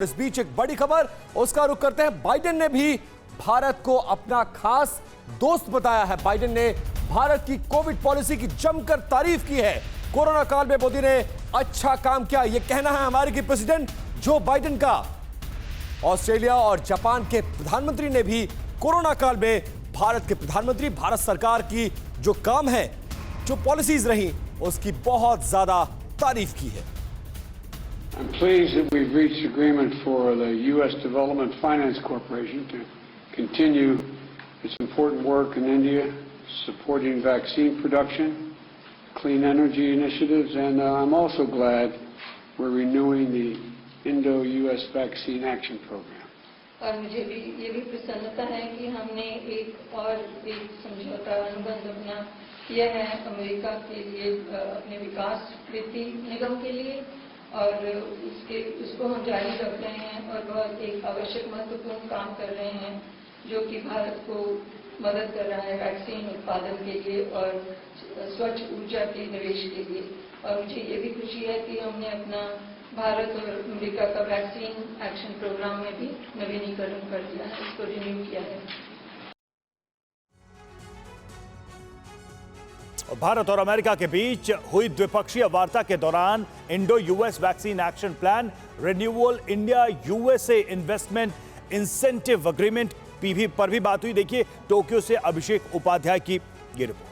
इस बीच एक बड़ी खबर उसका रुख करते हैं। बाइडेन ने भी भारत को अपना खास दोस्त बताया है। बाइडेन ने भारत की कोविड पॉलिसी की जमकर तारीफ की है। कोरोना काल में मोदी ने अच्छा काम किया, यह कहना है अमेरिकी प्रेसिडेंट जो बाइडेन का। ऑस्ट्रेलिया और जापान के प्रधानमंत्री ने भी कोरोना काल में भारत के प्रधानमंत्री, भारत सरकार की जो काम है, जो पॉलिसीज रही, उसकी बहुत ज्यादा तारीफ की है। I'm pleased that we've reached agreement for the U.S. Development Finance Corporation to continue its important work in India, supporting vaccine production, clean energy initiatives, and I'm also glad we're renewing the Indo-U.S. Vaccine Action Program. और मुझे भी ये भी प्रसन्नता है कि हमने एक समझौता अनुबंध अपना किया है अमेरिका के लिए, अपने विकास वित्तीय निगम के लिए, और उसको हम जारी रख रहे हैं और बहुत एक आवश्यक महत्वपूर्ण काम कर रहे हैं जो कि भारत को मदद कर रहा है वैक्सीन उत्पादन के लिए और स्वच्छ ऊर्जा के निवेश के लिए। और मुझे ये भी खुशी है कि हमने अपना भारत और अमेरिका का वैक्सीन एक्शन प्रोग्राम में भी नवीनीकरण कर दिया है, इसको रिन्यू किया है। भारत और अमेरिका के बीच हुई द्विपक्षीय वार्ता के दौरान Indo US vaccine action plan, renewal India USA investment incentive agreement पर भी बात हुई। देखिए टोक्यो से अभिषेक उपाध्याय की ये रिपोर्ट।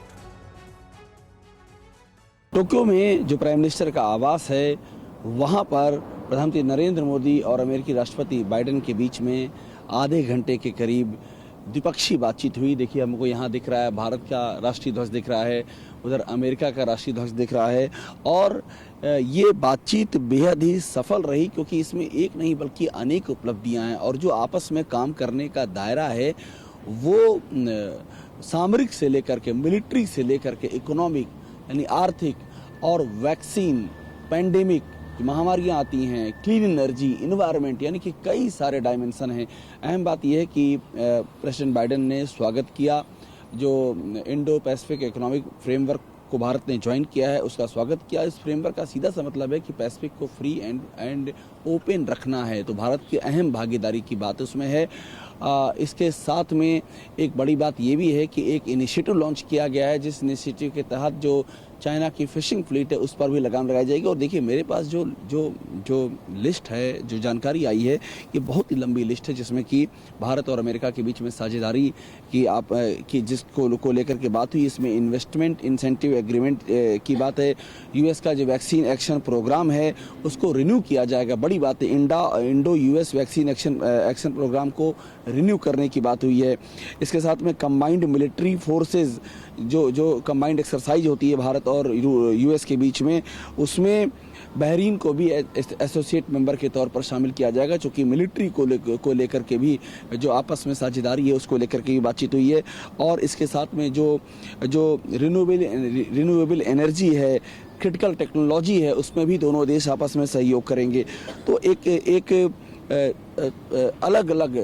टोक्यो में जो प्राइम मिनिस्टर का आवास है, वहां पर प्रधानमंत्री नरेंद्र मोदी और अमेरिकी राष्ट्रपति बाइडेन के बीच में आधे घंटे के करीब द्विपक्षीय बातचीत हुई। देखिए हमको यहाँ दिख रहा है भारत का राष्ट्रीय ध्वज दिख रहा है, उधर अमेरिका का राष्ट्रीय ध्वज दिख रहा है, और ये बातचीत बेहद ही सफल रही क्योंकि इसमें एक नहीं बल्कि अनेक उपलब्धियां हैं। और जो आपस में काम करने का दायरा है वो सामरिक से लेकर के मिलिट्री से लेकर के इकोनॉमिक यानी आर्थिक और वैक्सीन, पैंडेमिक महामारियां आती हैं, क्लीन एनर्जी, इन्वायरमेंट, यानी कि कई सारे डायमेंशन हैं। अहम बात यह है कि प्रेसिडेंट बाइडेन ने स्वागत किया जो इंडो पैसिफिक इकोनॉमिक फ्रेमवर्क को भारत ने ज्वाइन किया है, उसका स्वागत किया। इस फ्रेमवर्क का सीधा सा मतलब है कि पैसिफिक को फ्री एंड ओपन रखना है, तो भारत की अहम भागीदारी की बात उसमें है। इसके साथ में एक बड़ी बात ये भी है कि एक इनिशिएटिव लॉन्च किया गया है, जिस इनिशिएटिव के तहत जो चाइना की फिशिंग फ्लीट है उस पर भी लगाम लगाई जाएगी। और देखिए मेरे पास जो लिस्ट है, जो जानकारी आई है, ये बहुत ही लंबी लिस्ट है जिसमें कि भारत और अमेरिका के बीच में साझेदारी की जिसको लेकर के बात हुई। इसमें इन्वेस्टमेंट इंसेंटिव एग्रीमेंट की बात है। यूएस का जो वैक्सीन एक्शन प्रोग्राम है उसको रिन्यू किया जाएगा, बड़ी बात है। Indo US vaccine action programme को रिन्यू करने की बात हुई है। इसके साथ में कंबाइंड मिलिट्री फोर्सेज जो कंबाइंड एक्सरसाइज होती है भारत और यूएस के बीच में, उसमें बहरीन को भी एसोसिएट मेंबर के तौर पर शामिल किया जाएगा, क्योंकि मिलिट्री को लेकर के भी जो आपस में साझेदारी है उसको लेकर के भी बातचीत हुई है। और इसके साथ में जो रिन्यूएबल एनर्जी है, क्रिटिकल टेक्नोलॉजी है, उसमें भी दोनों देश आपस में सहयोग करेंगे। तो एक अलग अलग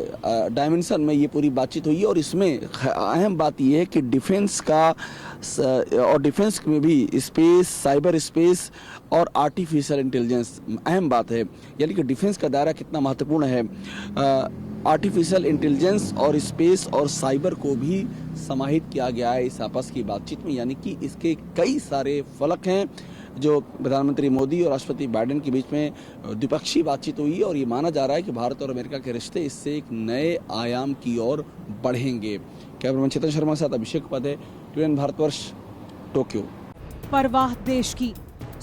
डायमेंशन में ये पूरी बातचीत हुई है। और इसमें अहम बात ये है कि डिफेंस का और डिफेंस में भी स्पेस, साइबर स्पेस और आर्टिफिशियल इंटेलिजेंस अहम बात है, यानी कि डिफेंस का दायरा कितना महत्वपूर्ण है। आर्टिफिशियल इंटेलिजेंस और स्पेस और साइबर को भी समाहित किया गया है इस आपस की बातचीत में, यानी कि इसके कई सारे फलक हैं जो प्रधानमंत्री मोदी और राष्ट्रपति बाइडेन के बीच में द्विपक्षीय बातचीत हुई है। और ये माना जा रहा है कि भारत और अमेरिका के रिश्ते इससे एक नए आयाम की ओर बढ़ेंगे। कैमरामैन चेतन शर्मा के साथ अभिषेक उपाध्याय, TVN भारतवर्ष, टोक्यो। परवाह देश की,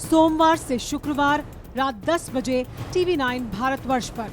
सोमवार से शुक्रवार रात 10 बजे TV9 भारतवर्ष पर।